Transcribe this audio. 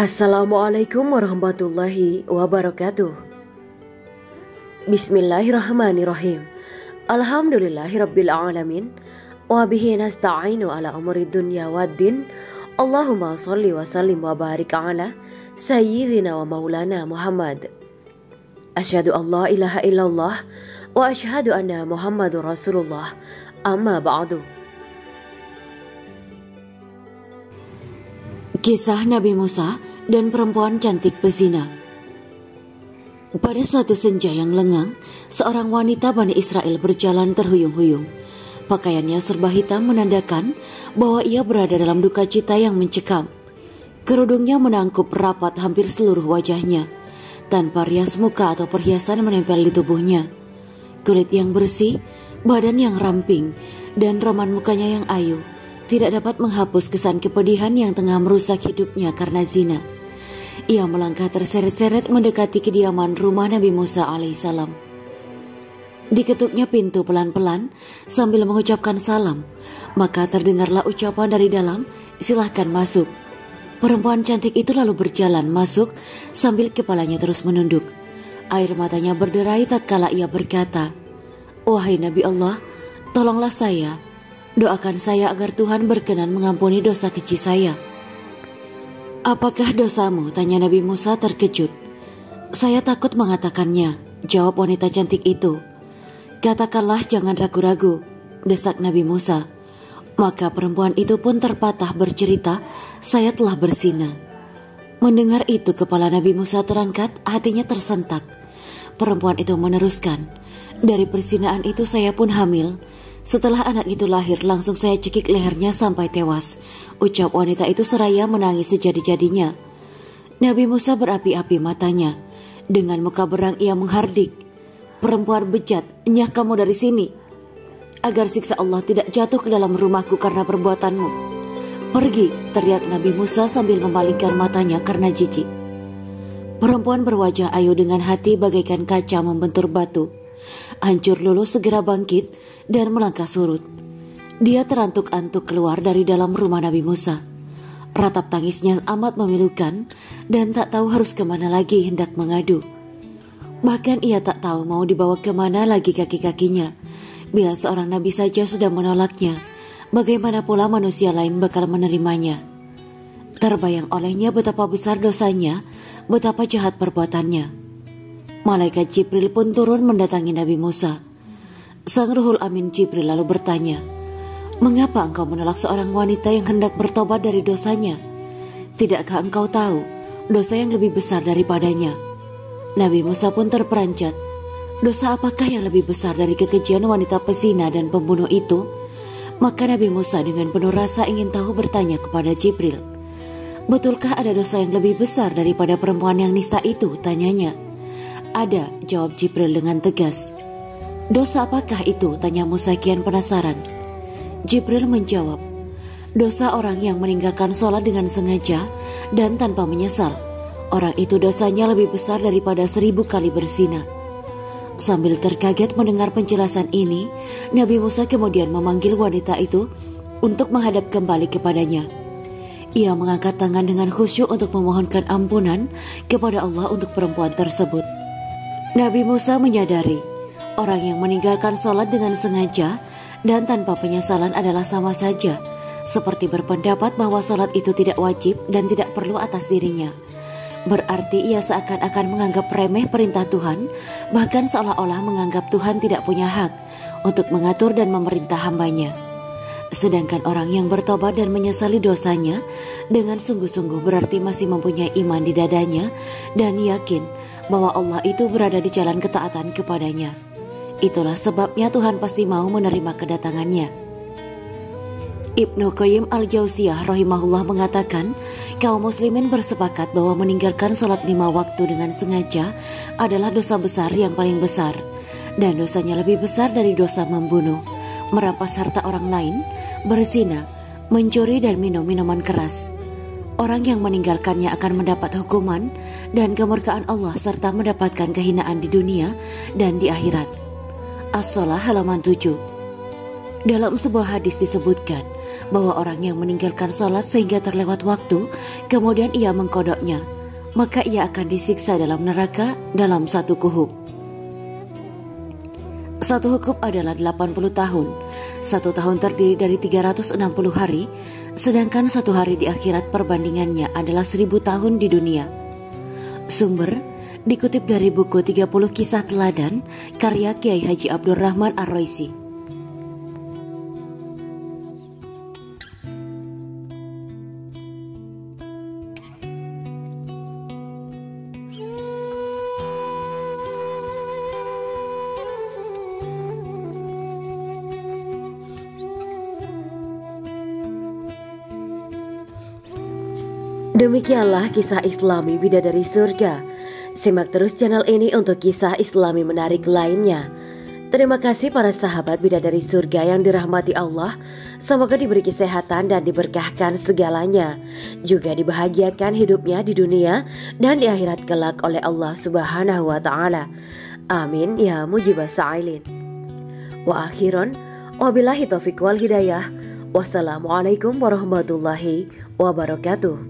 Assalamualaikum warahmatullahi wabarakatuh. Bismillahirrahmanirrahim. Alhamdulillahirabbil alamin. Wa bihi nasta'inu ala umuri dunya waddin. Allahumma shalli wa sallim wa barik ala sayyidina wa maulana Muhammad. Asyhadu an la ilaha illallah wa asyhadu anna Muhammadur Rasulullah. Amma ba'du. Kisah Nabi Musa dan perempuan cantik pezina. Pada suatu senja yang lengang, seorang wanita Bani Israel berjalan terhuyung-huyung. Pakaiannya serba hitam menandakan bahwa ia berada dalam duka cita yang mencekam. Kerudungnya menangkup rapat hampir seluruh wajahnya, tanpa rias muka atau perhiasan menempel di tubuhnya. Kulit yang bersih, badan yang ramping, dan roman mukanya yang ayu tidak dapat menghapus kesan kepedihan yang tengah merusak hidupnya karena zina. Ia melangkah terseret-seret mendekati kediaman rumah Nabi Musa alaihissalam. Diketuknya pintu pelan-pelan sambil mengucapkan salam, maka terdengarlah ucapan dari dalam, "Silahkan masuk." Perempuan cantik itu lalu berjalan masuk sambil kepalanya terus menunduk. Air matanya berderai tatkala ia berkata, "Wahai Nabi Allah, tolonglah saya. Doakan saya agar Tuhan berkenan mengampuni dosa keji saya." "Apakah dosamu?" tanya Nabi Musa terkejut. "Saya takut mengatakannya," jawab wanita cantik itu. "Katakanlah, jangan ragu-ragu," desak Nabi Musa. Maka perempuan itu pun terpatah bercerita, "Saya telah berzina." Mendengar itu kepala Nabi Musa terangkat, hatinya tersentak. Perempuan itu meneruskan, "Dari perzinaan itu saya pun hamil. Setelah anak itu lahir, langsung saya cekik lehernya sampai tewas," ucap wanita itu seraya menangis sejadi-jadinya. Nabi Musa berapi-api matanya. Dengan muka berang ia menghardik, "Perempuan bejat, enyah kamu dari sini, agar siksa Allah tidak jatuh ke dalam rumahku karena perbuatanmu. Pergi," teriak Nabi Musa sambil memalingkan matanya karena jijik. Perempuan berwajah ayu dengan hati bagaikan kaca membentur batu. Hancur luluh segera bangkit dan melangkah surut. Dia terantuk-antuk keluar dari dalam rumah Nabi Musa. Ratap tangisnya amat memilukan dan tak tahu harus kemana lagi hendak mengadu. Bahkan ia tak tahu mau dibawa kemana lagi kaki-kakinya. Bila seorang nabi saja sudah menolaknya, bagaimana pula manusia lain bakal menerimanya? Terbayang olehnya betapa besar dosanya, betapa jahat perbuatannya. Malaikat Jibril pun turun mendatangi Nabi Musa. Sang Ruhul Amin Jibril lalu bertanya, "Mengapa engkau menolak seorang wanita yang hendak bertobat dari dosanya? Tidakkah engkau tahu dosa yang lebih besar daripadanya?" Nabi Musa pun terperanjat. Dosa apakah yang lebih besar dari kekejian wanita pezina dan pembunuh itu? Maka Nabi Musa dengan penuh rasa ingin tahu bertanya kepada Jibril, "Betulkah ada dosa yang lebih besar daripada perempuan yang nista itu?" tanyanya. "Ada," jawab Jibril dengan tegas. "Dosa apakah itu?" tanya Musa kian penasaran. Jibril menjawab, "Dosa orang yang meninggalkan sholat dengan sengaja dan tanpa menyesal. Orang itu dosanya lebih besar daripada 1000 kali berzina." Sambil terkaget mendengar penjelasan ini, Nabi Musa kemudian memanggil wanita itu untuk menghadap kembali kepadanya. Ia mengangkat tangan dengan khusyuk untuk memohonkan ampunan kepada Allah untuk perempuan tersebut. Nabi Musa menyadari orang yang meninggalkan sholat dengan sengaja dan tanpa penyesalan adalah sama saja seperti berpendapat bahwa sholat itu tidak wajib dan tidak perlu atas dirinya. Berarti ia seakan-akan menganggap remeh perintah Tuhan, bahkan seolah-olah menganggap Tuhan tidak punya hak untuk mengatur dan memerintah hambanya. Sedangkan orang yang bertobat dan menyesali dosanya dengan sungguh-sungguh berarti masih mempunyai iman di dadanya dan yakin bahwa Allah itu berada di jalan ketaatan kepadanya. Itulah sebabnya Tuhan pasti mau menerima kedatangannya. Ibnu Qayyim al-Jauziyah rahimahullah mengatakan, kaum muslimin bersepakat bahwa meninggalkan sholat 5 waktu dengan sengaja adalah dosa besar yang paling besar, dan dosanya lebih besar dari dosa membunuh, merampas harta orang lain, berzina, mencuri dan minum minuman keras. Orang yang meninggalkannya akan mendapat hukuman dan kemurkaan Allah serta mendapatkan kehinaan di dunia dan di akhirat. As-Shalah halaman 7. Dalam sebuah hadis disebutkan, bahwa orang yang meninggalkan sholat sehingga terlewat waktu, kemudian ia mengkodoknya, maka ia akan disiksa dalam neraka dalam satu kuhub. Satu hukub adalah 80 tahun. Satu tahun terdiri dari 360 hari, sedangkan satu hari di akhirat perbandingannya adalah 1000 tahun di dunia. Sumber dikutip dari buku 30 Kisah Teladan karya Kiai Haji Abdurrahman Ar-Raisi. Demikianlah kisah Islami Bidadari Surga. Simak terus channel ini untuk kisah Islami menarik lainnya. Terima kasih para sahabat Bidadari Surga yang dirahmati Allah. Semoga diberi kesehatan dan diberkahkan segalanya. Juga dibahagiakan hidupnya di dunia dan di akhirat kelak oleh Allah Subhanahu wa Ta'ala. Amin ya mujibah sa'ilin. Wa akhiron, wabillahi taufiq wal hidayah. Wassalamualaikum warahmatullahi wabarakatuh.